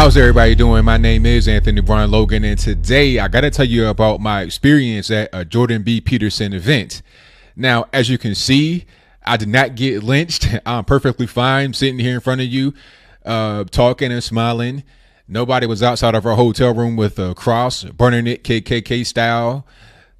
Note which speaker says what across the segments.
Speaker 1: How's everybody doing? My name is Anthony Brian Logan, and today I got to tell you about my experience at a Jordan B. Peterson event. Now, as you can see, I did not get lynched. I'm perfectly fine sitting here in front of you, talking and smiling. Nobody was outside of our hotel room with a cross, burning it KKK style.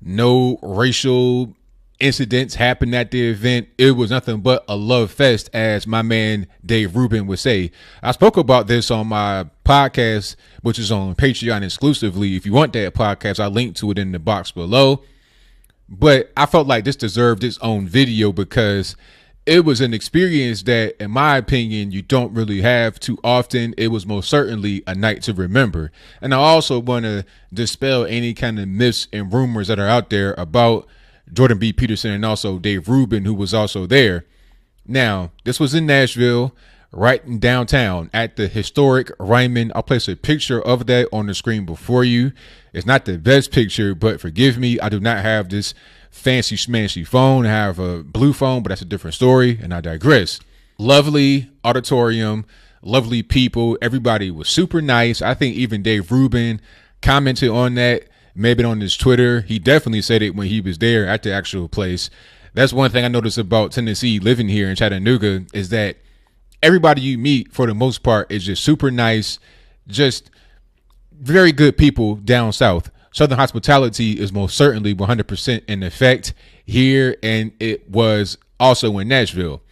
Speaker 1: No racial incidents happened at the event. It was nothing but a love fest, as my man Dave Rubin would say. I spoke about this on my podcast, which is on Patreon exclusively. If you want that podcast, I'll link to it in the box below. But I felt like this deserved its own video because it was an experience that, in my opinion, you don't really have too often. It was most certainly a night to remember. And I also want to dispel any kind of myths and rumors that are out there about Jordan B. Peterson and also Dave Rubin, who was also there. Now, this was in Nashville, right in downtown at the historic Rubin. I'll place a picture of that on the screen before you. It's not the best picture, but forgive me, I do not have this fancy schmancy phone. I have a blue phone, but that's a different story, and I digress. Lovely auditorium, lovely people. Everybody was super nice. I think even Dave Rubin commented on that, maybe on his Twitter. He definitely said it when he was there at the actual place. That's one thing I noticed about Tennessee, living here in Chattanooga, is that everybody you meet, for the most part, is just super nice, just very good people down south. Southern hospitality is most certainly 100% in effect here, and it was also in Nashville.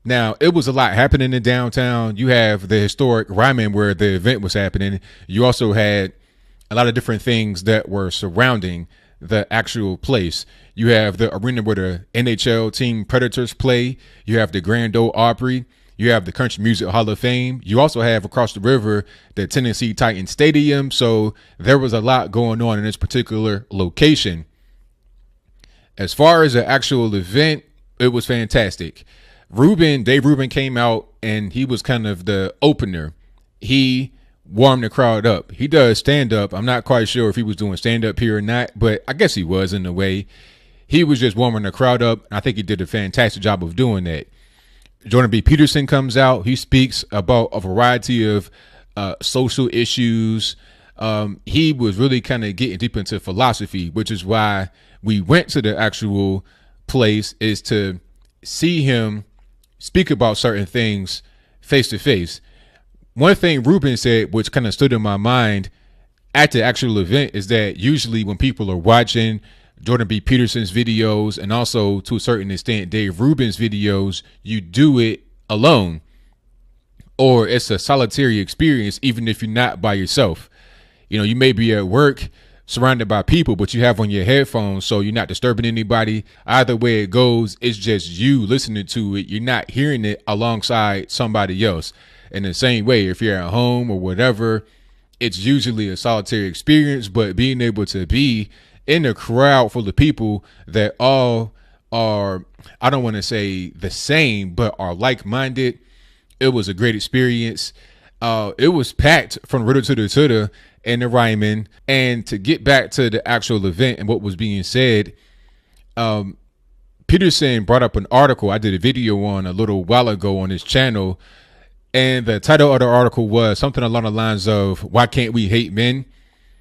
Speaker 1: Now, it was a lot happening in downtown. You have the historic Rubin where the event was happening. You also had a lot of different things that were surrounding the actual place. You have the arena where the NHL team Predators play. You have the Grand Ole Opry. You have the Country Music Hall of Fame. You also have across the river the Tennessee Titans Stadium. So there was a lot going on in this particular location. As far as the actual event, it was fantastic. Dave Rubin came out and he was kind of the opener. He warmed the crowd up. He does stand up. I'm not quite sure if he was doing stand up here or not, but I guess he was in a way. He was just warming the crowd up. I think he did a fantastic job of doing that. Jordan B. Peterson comes out. He speaks about a variety of social issues. He was really kind of getting deep into philosophy, which is why we went to the actual place, is to see him speak about certain things face to face. One thing Rubin said, which kind of stood in my mind at the actual event, is that usually when people are watching Jordan B. Peterson's videos and also to a certain extent Dave Rubin's videos, you do it alone, or it's a solitary experience, even if you're not by yourself. You know, you may be at work surrounded by people, but you have on your headphones, so you're not disturbing anybody. Either way it goes, it's just you listening to it. You're not hearing it alongside somebody else. In the same way, if you're at home or whatever, it's usually a solitary experience, but being able to be in a crowd full of people that all are, I don't want to say the same, but are like-minded, it was a great experience. It was packed from rudder to the tutor in the Rubin. And to get back to the actual event and what was being said, Peterson brought up an article I did a video on a little while ago on his channel. And the title of the article was something along the lines of, "Why Can't We Hate Men?"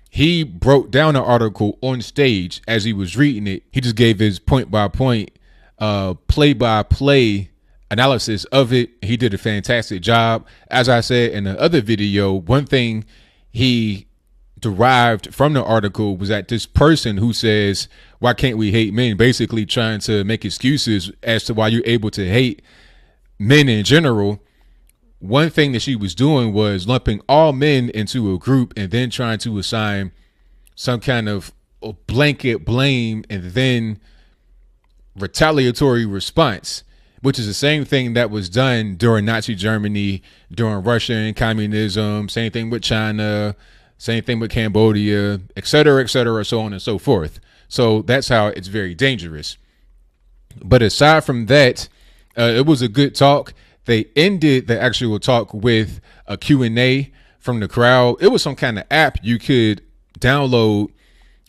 Speaker 1: He broke down the article on stage as he was reading it. He just gave his point-by-point, play-by-play analysis of it. He did a fantastic job. As I said in the other video, one thing he derived from the article was that this person who says, "Why can't we hate men?" basically trying to make excuses as to why you're able to hate men in general. One thing that she was doing was lumping all men into a group and then trying to assign some kind of blanket blame and then retaliatory response, which is the same thing that was done during Nazi Germany, during Russian communism, same thing with China, same thing with Cambodia, et cetera, so on and so forth. So that's how it's very dangerous. But aside from that, it was a good talk. They ended the actual talk with a Q&A from the crowd. It was some kind of app you could download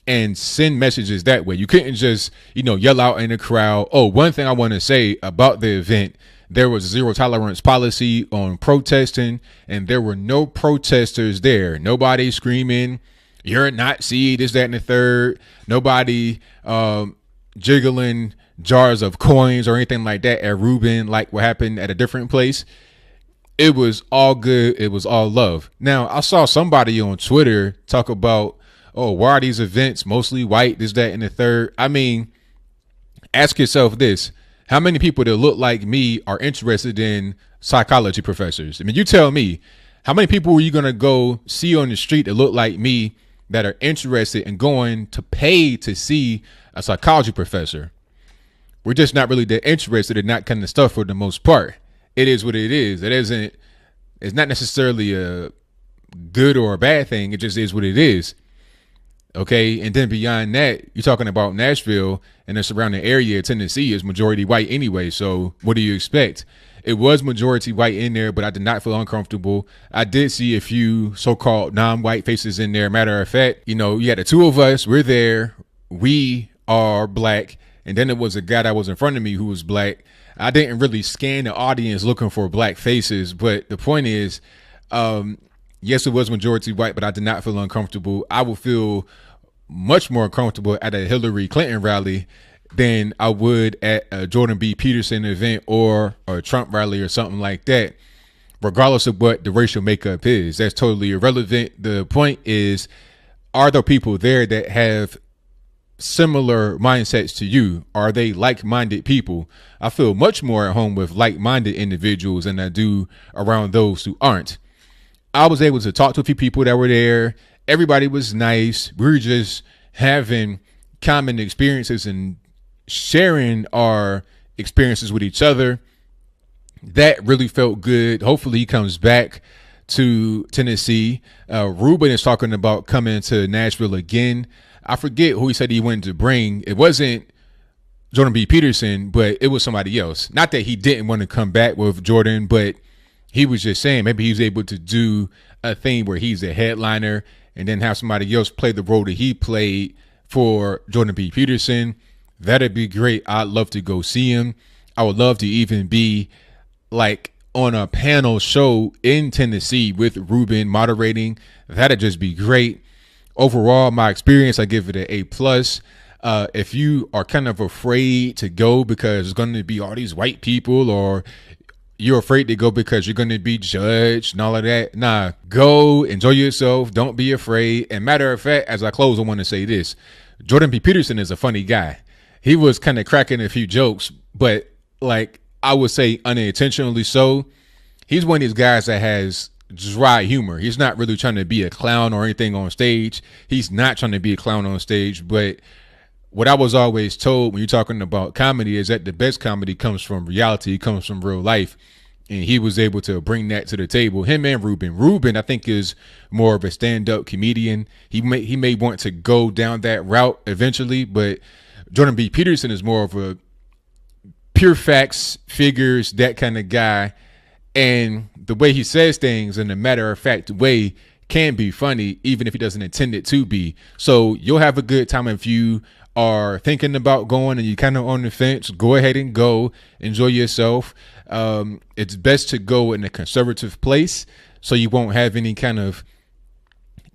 Speaker 1: and send messages that way. You couldn't just, yell out in the crowd. Oh, one thing I want to say about the event There was a zero tolerance policy on protesting, and there were no protesters there. Nobody screaming, "You're a Nazi," this, that, and the third. Nobody jiggling jars of coins or anything like that at Rubin, like what happened at a different place. It was all good. It was all love. Now, I saw somebody on Twitter talk about, oh, why are these events mostly white, this, that, and the third? I mean, ask yourself this. How many people that look like me are interested in psychology professors? I mean, you tell me, how many people are you going to go see on the street that look like me that are interested in going to pay to see a psychology professor? We're just not really that interested in that kind of stuff for the most part. It is what it is. It's not necessarily a good or a bad thing. It just is what it is. Okay. And then beyond that, you're talking about Nashville and the surrounding area. Tennessee is majority white anyway. So what do you expect? It was majority white in there, but I did not feel uncomfortable. I did see a few so-called non-white faces in there. Matter of fact, you know, you had the two of us. We're there. We are black. And then there was a guy that was in front of me who was black. I didn't really scan the audience looking for black faces, but the point is, yes, it was majority white, but I did not feel uncomfortable. I would feel much more comfortable at a Hillary Clinton rally than I would at a Jordan B. Peterson event or a Trump rally or something like that, regardless of what the racial makeup is. That's totally irrelevant. The point is, are there people there that have similar mindsets to you? Are they like-minded people? I feel much more at home with like-minded individuals than I do around those who aren't. I was able to talk to a few people that were there. Everybody was nice. We were just having common experiences and sharing our experiences with each other. That really felt good. Hopefully he comes back to Tennessee. Rubin is talking about coming to Nashville again. I forget who he said he wanted to bring. It wasn't Jordan B. Peterson, but it was somebody else. Not that he didn't want to come back with Jordan, but he was just saying maybe he's able to do a thing where he's a headliner and then have somebody else play the role that he played for Jordan B. Peterson. That'd be great. I'd love to go see him. I would love to even be like on a panel show in Tennessee with Rubin moderating. That'd just be great. Overall, my experience, I give it an A+. If you are kind of afraid to go because there's going to be all these white people, or you're afraid to go because you're going to be judged and all of that, nah, go, enjoy yourself. Don't be afraid. And matter of fact, as I close, I want to say this. Jordan B. Peterson is a funny guy. He was kind of cracking a few jokes, but like I would say unintentionally so. He's one of these guys that has dry humor. He's not really trying to be a clown or anything on stage. He's not trying to be a clown on stage. But what I was always told when you're talking about comedy is that the best comedy comes from reality. It comes from real life. And he was able to bring that to the table. Him and Rubin. Rubin, I think, is more of a stand-up comedian. He may want to go down that route eventually, but Jordan B. Peterson is more of a pure facts, figures, that kind of guy. And the way he says things in a matter-of-fact way can be funny, even if he doesn't intend it to be. So you'll have a good time if you are thinking about going and you're kind of on the fence. Go ahead and go. Enjoy yourself. It's best to go in a conservative place so you won't have any kind of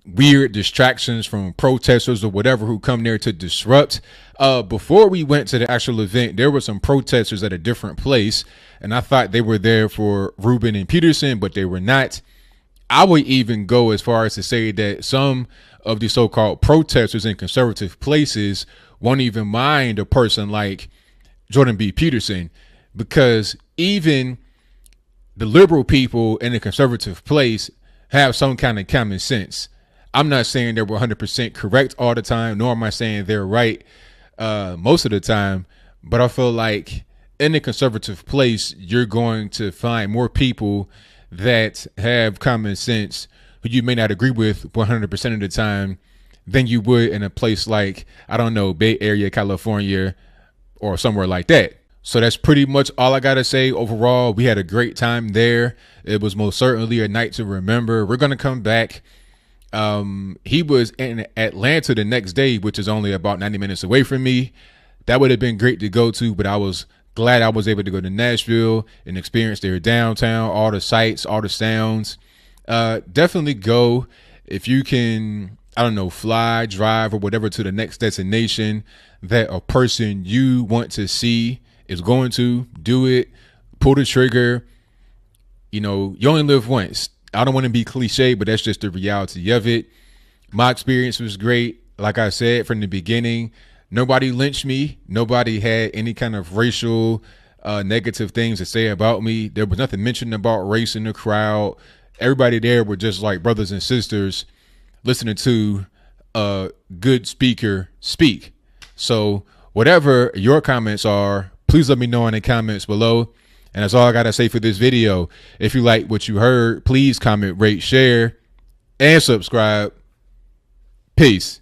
Speaker 1: weird distractions from protesters or whatever who come there to disrupt. Before we went to the actual event, there were some protesters at a different place, and I thought they were there for Rubin and Peterson, but they were not. I would even go as far as to say that some of the so-called protesters in conservative places won't even mind a person like Jordan B. Peterson, because even the liberal people in a conservative place have some kind of common sense. I'm not saying they're 100% correct all the time, nor am I saying they're right most of the time, but I feel like in a conservative place, you're going to find more people that have common sense who you may not agree with 100% of the time than you would in a place like, I don't know, Bay Area, California, or somewhere like that. So that's pretty much all I got to say. Overall, we had a great time there. It was most certainly a night to remember. We're going to come back. He was in Atlanta the next day, which is only about 90 minutes away from me. That would have been great to go to, but I was Glad I was able to go to Nashville and experience their downtown, all the sights, all the sounds. Definitely go if you can, I don't know, fly, drive, or whatever to the next destination that a person you want to see is going to. Do it. Pull the trigger. You know, you only live once. I don't want to be cliche, but that's just the reality of it. My experience was great. Like I said from the beginning, nobody lynched me. Nobody had any kind of racial negative things to say about me. There was nothing mentioned about race in the crowd. Everybody there were just like brothers and sisters listening to a good speaker speak. So whatever your comments are, please let me know in the comments below. And that's all I got to say for this video. If you like what you heard, please comment, rate, share, and subscribe. Peace.